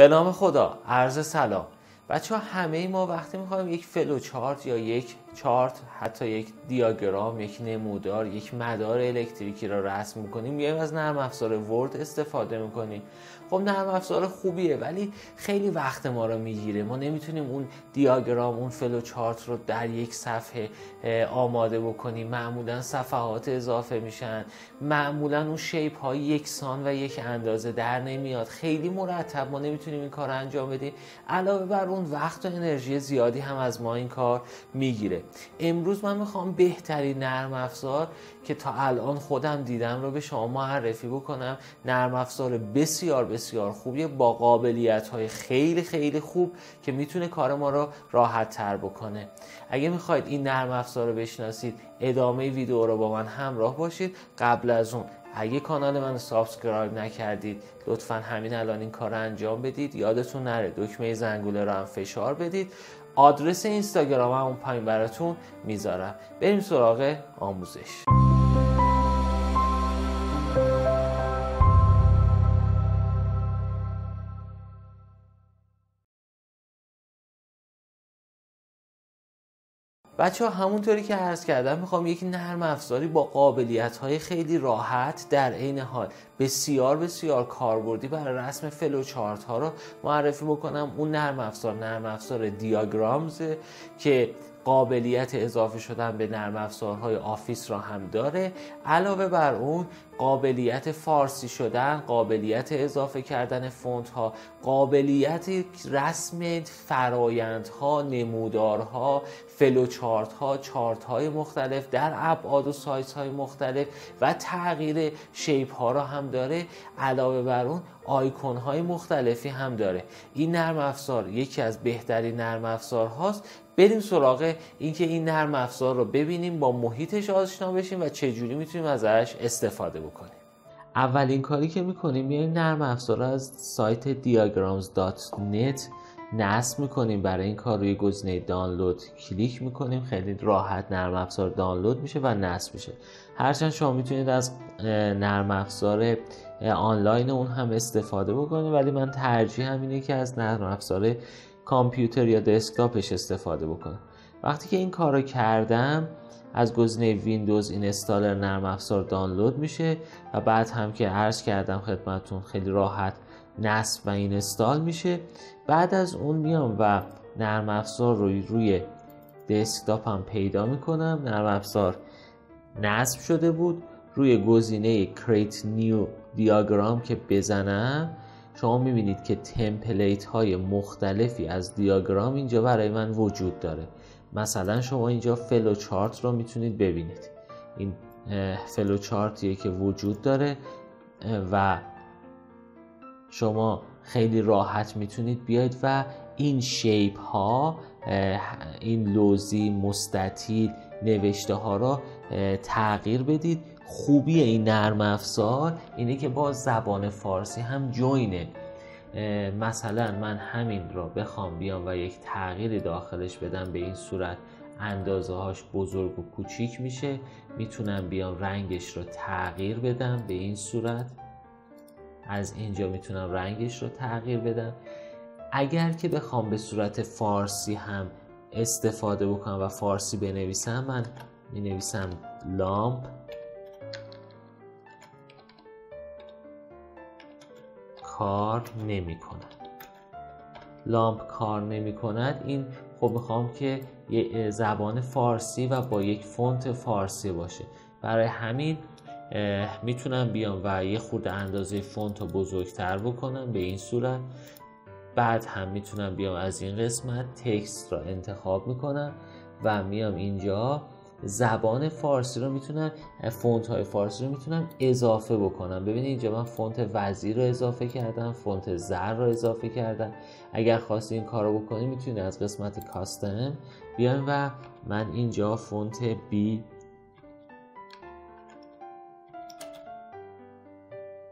به نام خدا، عرض سلام. بچه ها همه ما وقتی میخوایم یک فلو چارت یا یک چارت، حتی یک دیاگرام، یک نمودار، یک مدار الکتریکی را رسم میکنیم میایم از نرم افزار ورد استفاده میکنیم. خب نرم افزار خوبیه ولی خیلی وقت ما رو میگیره. ما نمیتونیم اون دیاگرام، اون فلو چارت رو در یک صفحه آماده بکنیم. معمولا صفحات اضافه میشن، معمولا اون شیپ های یکسان و یک اندازه در نمیاد، خیلی مرتب ما نمیتونیم این کار رو انجام بدیم. علاوه بر اون وقت و انرژی زیادی هم از ما این کار میگیره. امروز من میخوام بهترین نرم افزار که تا الان خودم دیدم رو به شما معرفی بکنم. نرم افزار بسیار بسیار خوبیه با قابلیت های خیلی خیلی خوب که میتونه کار ما رو راحت تر بکنه. اگه میخواید این نرم افزار رو بشناسید ادامه ویدیو رو با من همراه باشید. قبل از اون اگه کانال من رو سابسکرایب نکردید لطفا همین الان این کار رو انجام بدید. یادتون نره دکمه زنگوله رو هم فشار بدید. آدرس اینستاگرام هم اون پایین براتون میذارم. بریم سراغ آموزش. بچه ها همونطوری که عرض کردم میخوام یک نرم افزاری با قابلیت های خیلی راحت در عین حال بسیار بسیار کاربردی برای رسم فلو چارت ها رو معرفی بکنم. اون نرم افزار دیاگرامز که قابلیت اضافه شدن به نرم افزارهای آفیس را هم داره. علاوه بر اون قابلیت فارسی شدن، قابلیت اضافه کردن فونت ها، قابلیت رسم فرایندها، نمودارها، فلو چارت ها، چارت های مختلف در ابعاد و سایز های مختلف و تغییر شیپ ها را هم داره. علاوه بر اون آیکون های مختلفی هم داره. این نرم افزار یکی از بهترین نرم افزار هاست. بریم سراغ اینکه این نرم افزار رو ببینیم، با محیطش آشنا بشیم و چجوری میتونیم ازش استفاده بکنیم. اولین کاری که میکنیم میایم نرم افزار رو از سایت diagrams.net نصب میکنیم. برای این کار روی گزینه دانلود کلیک میکنیم. خیلی راحت نرم افزار دانلود میشه و نصب میشه. هرچند شما میتونید از نرم افزار آنلاین اون هم استفاده بکنید ولی من ترجیحم اینه که از نرم افزار کامپیوتر یا دسکتاپش استفاده بکنم. وقتی که این کار رو کردم از گزینه ویندوز اینستالر نرم افزار دانلود میشه و بعد هم که عرض کردم خدمتتون خیلی راحت نصب و اینستال میشه. بعد از اون میام و نرم افزار رو روی دسکتاپ هم پیدا میکنم. نرم افزار نصب شده بود. روی گزینه Create New Diagram که بزنم شما میبینید که تمپلیت های مختلفی از دیاگرام اینجا برای من وجود داره. مثلا شما اینجا فلو چارت رو میتونید ببینید. این فلو چارتیه که وجود داره و شما خیلی راحت میتونید بیاید و این شیپ ها، این لوزی، مستطیل، نوشته ها را تغییر بدید. خوبی این نرم افزار اینه که با زبان فارسی هم جوینه. مثلا من همین را بخوام بیام و یک تغییری داخلش بدم به این صورت اندازه هاش بزرگ و کوچیک میشه. میتونم بیام رنگش رو تغییر بدم به این صورت. از اینجا میتونم رنگش رو تغییر بدم. اگر که بخوام به صورت فارسی هم استفاده بکنم و فارسی بنویسم من مینویسم لامپ کار نمی کند. لامپ کار نمی کند. این خب میخوام که یه زبان فارسی و با یک فونت فارسی باشه. برای همین میتونم بیام و یه خورده اندازه فونت رو بزرگتر بکنم به این صورت. بعد هم میتونم بیام از این قسمت تکست را انتخاب میکنم و میام اینجا زبان فارسی رو میتونم، فونت های فارسی رو میتونم اضافه بکنم. ببینید اینجا من فونت وزیر رو اضافه کردم، فونت زر رو اضافه کردم. اگر خواستی این کار رو بکنی میتونید از قسمت کاستم بیایم و من اینجا فونت بی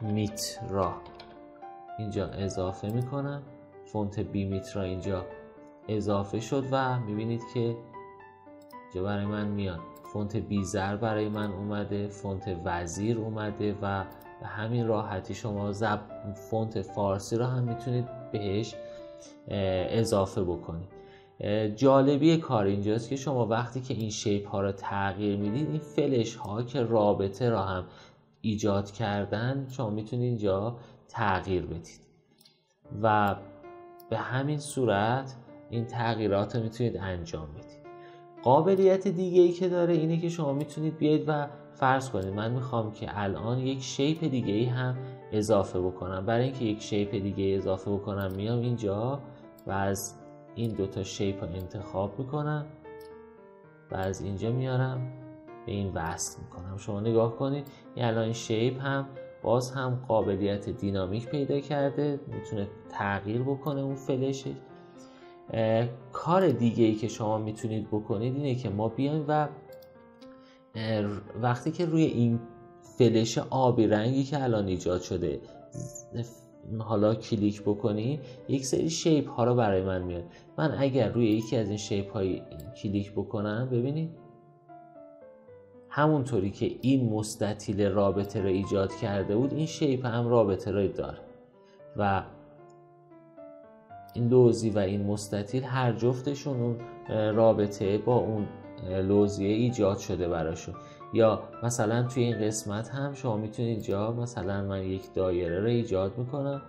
میت را اینجا اضافه میکنم. فونت بی میت را اینجا اضافه شد و میبینید که اینجا برای من میاد. فونت بیزر برای من اومده، فونت وزیر اومده و به همین راحتی شما فونت فارسی را هم میتونید بهش اضافه بکنید. جالبی کار اینجاست که شما وقتی که این شیپ ها رو تغییر میدید، این فلش ها که رابطه را هم ایجاد کردن شما میتونید اینجا تغییر بدید و به همین صورت این تغییرات رو میتونید انجام بدید. قابلیت دیگه ای که داره اینه که شما میتونید بیاید و فرض کنید من میخوام که الان یک شیپ دیگه ای هم اضافه بکنم. برای اینکه یک شیپ دیگه اضافه بکنم میام اینجا و از این دوتا شیپ رو انتخاب میکنم و از اینجا میارم به این وصل میکنم. شما نگاه کنید این الان این شیپ هم باز هم قابلیت دینامیک پیدا کرده، میتونه تغییر بکنه اون فلش. کار دیگه ای که شما میتونید بکنید اینه که ما بیایم و وقتی که روی این فلش آبی رنگی که الان ایجاد شده حالا کلیک بکنی، یک سری شیپ ها رو برای من میاد. من اگر روی یکی از این شیپ های کلیک بکنم، ببینید همونطوری که این مستطیل رابطه رو ایجاد کرده بود، این شیپ هم رابطه رو داره و این لوزی و این مستطیل هر جفتشون اون رابطه با اون لوزیه ایجاد شده براشون. یا مثلا توی این قسمت هم شما میتونید اینجا مثلا من یک دایره رو ایجاد میکنم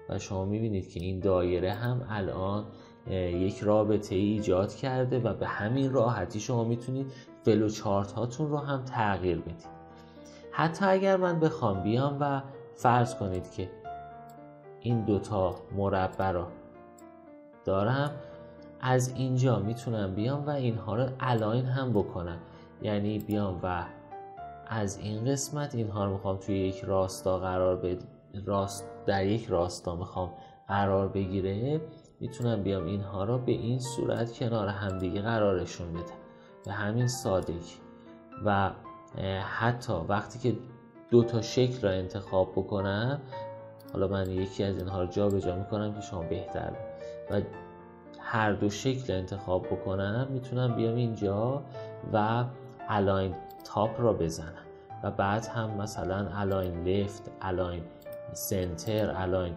و شما میبینید که این دایره هم الان یک رابطه ایجاد کرده و به همین راحتی شما میتونید فلو چارت هاتون رو هم تغییر بدید. حتی اگر من بخوام بیام و فرض کنید که این دوتا مربع رو دارم، از اینجا میتونم بیام و اینها رو الاین هم بکنم. یعنی بیام و از این قسمت اینها رو میخوام توی یک راستا در یک راستا میخوام قرار بگیره، میتونم بیام اینها رو به این صورت کنار همدیگه قرارشون بدم به همین سادگی. و حتی وقتی که دو تا شکل را انتخاب بکنم، حالا من یکی از اینها رو جا به جا میکنم که شما بهتر و هر دو شکل انتخاب بکنم، میتونم بیام اینجا و الاین تاپ را بزنم و بعد هم مثلا الاین لفت، الاین سنتر، الاین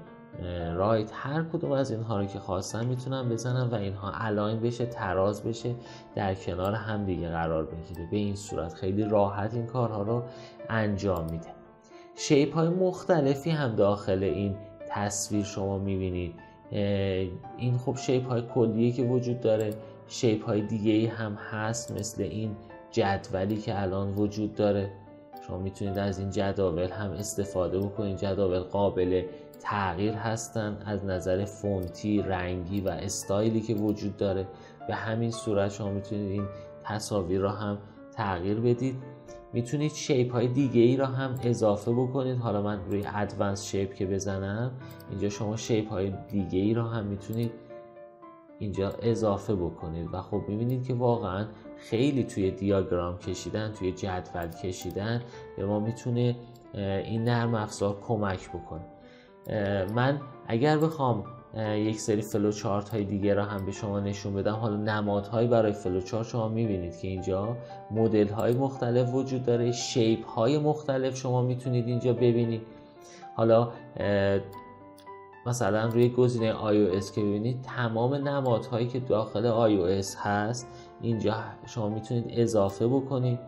رایت، هر کدوم از اینها رو که خواستم میتونم بزنم و اینها الاین بشه، تراز بشه، در کنار هم دیگه قرار بگیره. به این صورت خیلی راحت این کارها رو انجام میده. شیپ های مختلفی هم داخل این تصویر شما میبینید. این خب شیپ های کلیه که وجود داره، شیپ های دیگه هم هست مثل این جدولی که الان وجود داره. شما میتونید از این جداول هم استفاده بکنید. جداول قابل تغییر هستن از نظر فونتی، رنگی و استایلی که وجود داره. به همین صورت شما میتونید این تصاویر را هم تغییر بدید. میتونید شیپ های دیگه ای را هم اضافه بکنید. حالا من روی ادوانس شیپ که بزنم، اینجا شما شیپ های دیگه ای را هم میتونید اینجا اضافه بکنید و خب میبینید که واقعا خیلی توی دیاگرام کشیدن، توی جدول کشیدن به ما میتونه این نرم افزار کمک بکنه. من اگر بخوام یک سری فلو چارت های دیگه را هم به شما نشون بدم، حالا نمادهای برای فلو چارت، شما میبینید که اینجا مدل های مختلف وجود داره، شیپ های مختلف شما میتونید اینجا ببینید. حالا مثلا روی گزینه iOS که ببینید تمام نمادهایی که داخل iOS هست اینجا شما میتونید اضافه بکنید.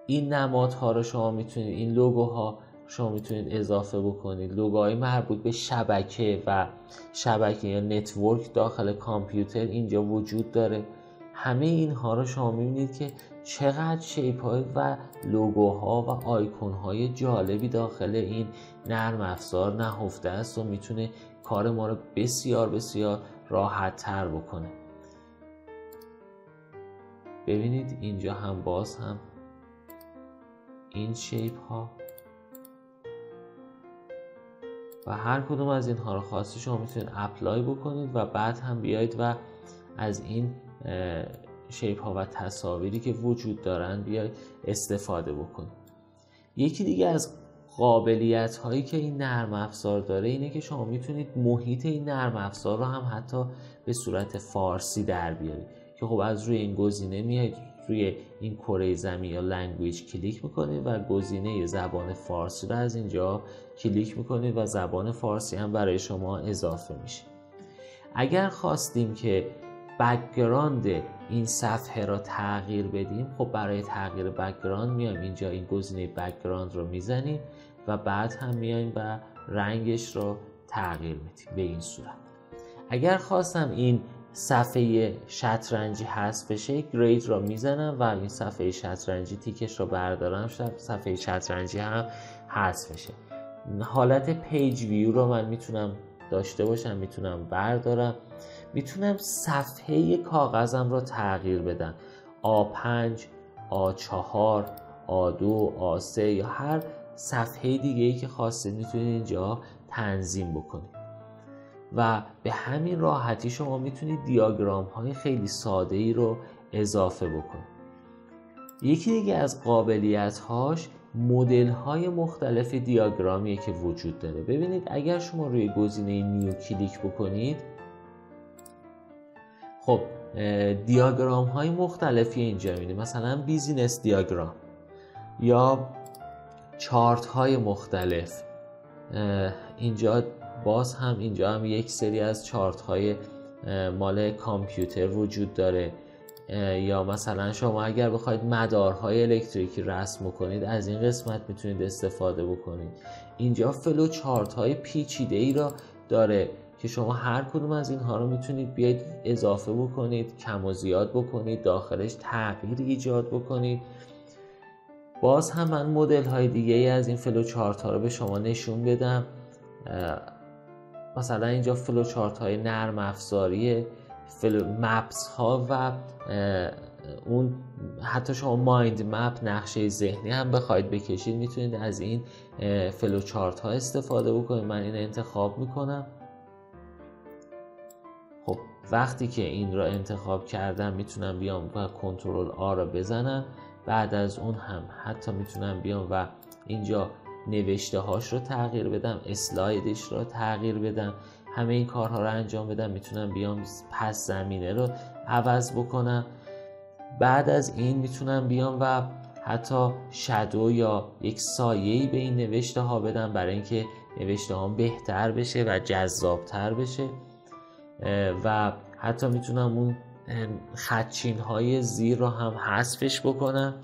این نمادها رو شما میتونید، این لوگوها شما میتونید اضافه بکنید. لوگوهای مربوط به شبکه و شبکه یا نتورک داخل کامپیوتر اینجا وجود داره. همه اینها رو شما میبینید که چقدر شیپ های و لوگوها و آیکون های جالبی داخل این نرم افزار نهفته است و میتونه کار ما رو بسیار بسیار راحت تر بکنه. ببینید اینجا هم باز هم این شیپ ها و هر کدوم از اینها رو خواستی شما میتونید اپلای بکنید و بعد هم بیایید و از این شیپ ها و تصاویری که وجود دارن بیاید استفاده بکنید. یکی دیگه از قابلیت هایی که این نرم افزار داره اینه که شما میتونید محیط این نرم افزار رو هم حتی به صورت فارسی در بیارید که خب از روی این گزینه میایید روی این کره زمین یا لنگویج کلیک میکنید و گزینه زبان فارسی رو از اینجا کلیک میکنید و زبان فارسی هم برای شما اضافه میشه. اگر خواستیم که بک‌گراند این صفحه را تغییر بدیم، خب برای تغییر بک‌گراند میایم اینجا این گزینه بک‌گراند رو میزنیم و بعد هم میایم و رنگش رو تغییر میدیم به این صورت. اگر خواستم این صفحه شطرنجی حذف بشه، گرید را میزنم و این صفحه شطرنجی تیکش رو بردارم، صفحه شطرنجی هم حذف بشه. حالت پیج ویو رو من میتونم داشته باشم، میتونم بردارم، میتونم صفحه کاغذم رو تغییر بدم، A5 A4 A2 A3 یا هر صفحه دیگه ای که خواستید میتونید اینجا تنظیم بکنید و به همین راحتی شما میتونید دیاگرام های خیلی ساده ای رو اضافه بکنید. یکی دیگه از قابلیت هاش مدل های مختلف دیاگرامیه که وجود داره. ببینید اگر شما روی گزینه نیو کلیک بکنید، خب دیاگرام های مختلفی اینجا میبینید، مثلا بیزینس دیاگرام یا چارت های مختلف. اینجا باز هم اینجا هم یک سری از چارت های مال کامپیوتر وجود داره، یا مثلا شما اگر بخواید مدارهای الکتریکی رسم کنید از این قسمت میتونید استفاده بکنید. اینجا فلو چارت های پیچیده ای را داره که شما هر کدوم از اینها رو میتونید بیاید اضافه بکنید، کم و زیاد بکنید، داخلش تغییر ایجاد بکنید. باز هم من مدل های دیگه ای از این فلو چارت ها رو به شما نشون بدم. مثلا اینجا فلو چارت های نرم افزاری، مپس ها و اون حتی شما مایند مپ، نقشه ذهنی هم بخواید بکشید میتونید از این فلو چارت ها استفاده بکنید. من این انتخاب میکنم. خب وقتی که این را انتخاب کردم میتونم بیام و کنترل آ را بزنم. بعد از اون هم حتی میتونم بیام و اینجا نوشته هاش رو تغییر بدم، اسلایدش رو تغییر بدم، همه این کارها رو انجام بدم. میتونم بیام پس زمینه رو عوض بکنم. بعد از این میتونم بیام و حتی شادو یا یک سایه‌ای به این نوشته ها بدم برای اینکه نوشته ها بهتر بشه و جذابتر بشه. و حتی میتونم اون خطچین های زیر رو هم حذفش بکنم.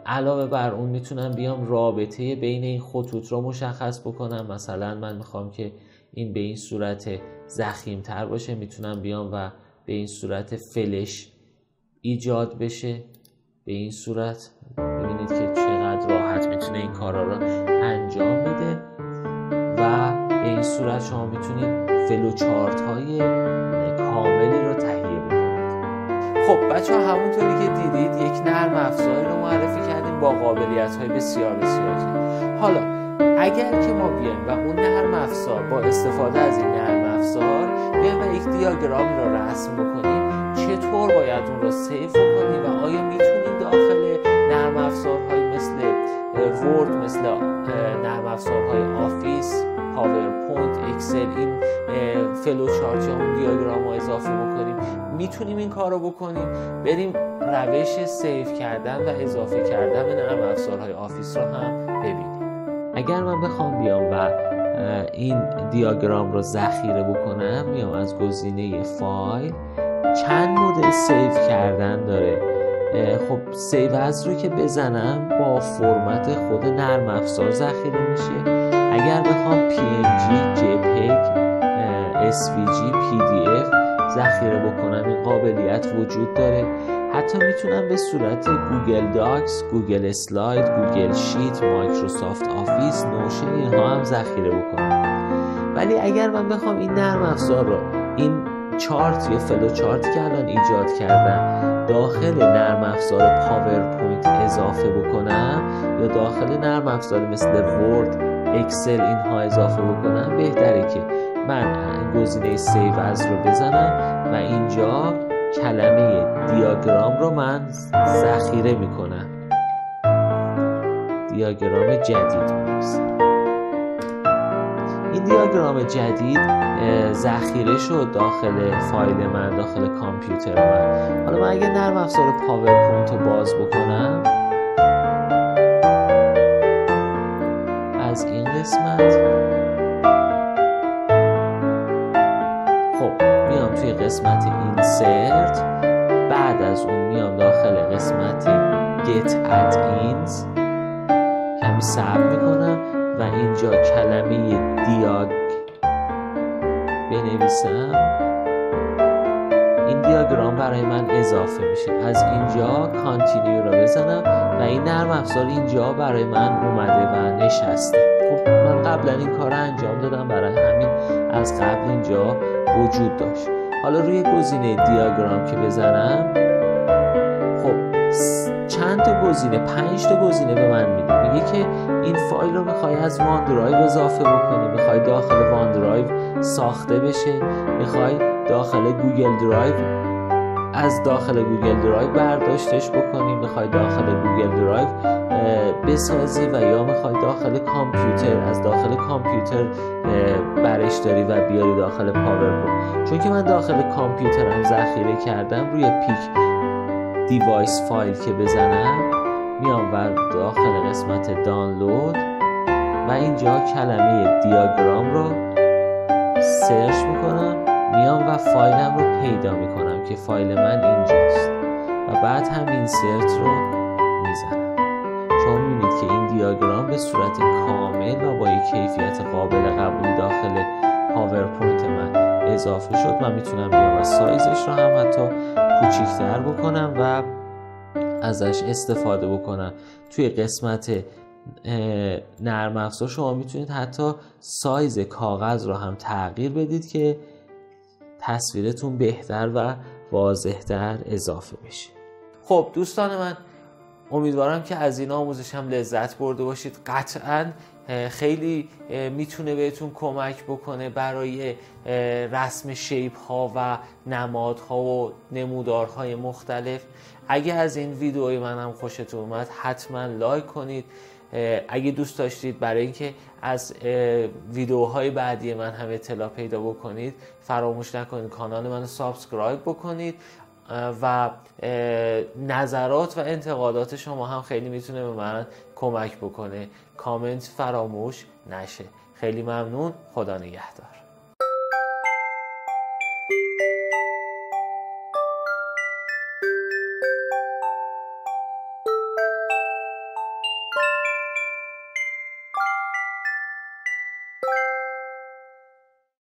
علاوه بر اون میتونم بیام رابطه بین این خطوط رو مشخص بکنم. مثلا من میخوام که این به این صورت ضخیم‌تر باشه، میتونم بیام و به این صورت فلش ایجاد بشه. به این صورت ببینید که چقدر راحت میتونه این کارا رو انجام بده و به این صورت شما میتونید فلو چارت های کاملی رو تهیه بکنید. خب بچه‌ها همونطوری که دیدید یک نرم افزاری رو معرفی کردیم با قابلیت های بسیار بسیار زیاد. حالا اگر که ما بیایم و اون نرم افزار با استفاده از این نرم افزار بیایم و یک دیاگرامی رو رسم بکنیم، چطور باید اون رو سیو بکنیم و آیا میتونیم داخل نرم افزارهای مثل ورد، مثل نرم افزارهای آفیس، پاورپوینت، اکسل این فلو چارت یا اون دیاگرام رو اضافه بکنیم؟ میتونیم این کار رو بکنیم. بریم روش سیو کردن و اضافه کردن به نرم افزارهای آفیس رو هم ببینیم. اگر من بخوام بیام و این دیاگرام رو ذخیره بکنم، میام از گزینه فایل، چند مدل سیو کردن داره. خب سیو از رو که بزنم با فرمت خود نرم افزار ذخیره میشه. اگر بخوام PNG، JPEG، SVG، PDF ذخیره بکنم این قابلیت وجود داره. حتی میتونم به صورت گوگل داکس، گوگل اسلاید، گوگل شیت، مایکروسافت آفیس، نوشن اینها هم ذخیره بکنم. ولی اگر من بخوام این نرم افزار رو، این چارت یا فلو چارتی که الان ایجاد کردم داخل نرم افزار پاورپوینت اضافه بکنم یا داخل نرم افزار مثل ورد، اکسل اینها اضافه بکنم، بهتره که من گزینه سیو از رو بزنم و اینجا کلمه دیاگرام رو من ذخیره میکنم. دیاگرام جدید می‌نویسم. این دیاگرام جدید ذخیره شد داخل فایل من، داخل کامپیوتر من. حالا من اگه نرم افزار پاورپوینت رو باز بکنم، از این قسمت. خب میام توی قسمت اینسرت، بعد از اون میام داخل قسمت get add-ins کمی صبر میکنم و اینجا کلمه دیاگ بنویسم. این دیاگرام برای من اضافه میشه. از اینجا کانتینیو رو بزنم و این نرم افزار اینجا برای من اومده و نشسته. خب من قبلا این کار رو انجام دادم، برای همین از قبل اینجا وجود داشت. حالا روی گزینه دیاگرام که بزنم، خب چند تا گزینه، 5 تا گزینه به من میده. میگه که این فایل رو میخوای از وان درایو اضافه بکنی، میخوای داخل وان درایو ساخته بشه، میخوای داخل گوگل درایو از داخل گوگل درایو برداشتش بکنی، میخوای داخل گوگل درایو بسازی و یا میخوای داخل کامپیوتر از داخل کامپیوتر برش داری و بیاری داخل پاورپوینت. چون که من داخل کامپیوترم ذخیره کردم، روی پیک دیوایس فایل که بزنم میام و داخل قسمت دانلود و اینجا کلمه دیاگرام رو سرچ میکنم، میام و فایلم رو پیدا میکنم که فایل من اینجاست و بعد هم اینسرت رو میزنم. شما میبینید که این دیاگرام به صورت کامل و با یک کیفیت قابل قبولی داخل پاورپوینت من اضافه شد. من میتونم بیام و سایزش رو هم حتی کوچیک‌تر بکنم و ازش استفاده بکنم. توی قسمت نرم افزار شما میتونید حتی سایز کاغذ رو هم تغییر بدید که تصویرتون بهتر و واضح‌تر اضافه بشه. خب دوستان من، امیدوارم که از این آموزش هم لذت برده باشید. قطعاً خیلی میتونه بهتون کمک بکنه برای رسم شیپ ها و نمادها و نمودارهای مختلف. اگه از این ویدئوی من هم خوشتون اومد حتما لایک کنید. اگه دوست داشتید برای اینکه از ویدئوهای بعدی من هم اطلاع پیدا بکنید، فراموش نکنید کانال منو سابسکرایب بکنید و نظرات و انتقادات شما هم خیلی میتونه به من کمک بکنه. کامنت فراموش نشه. خیلی ممنون. خدا نگهدار.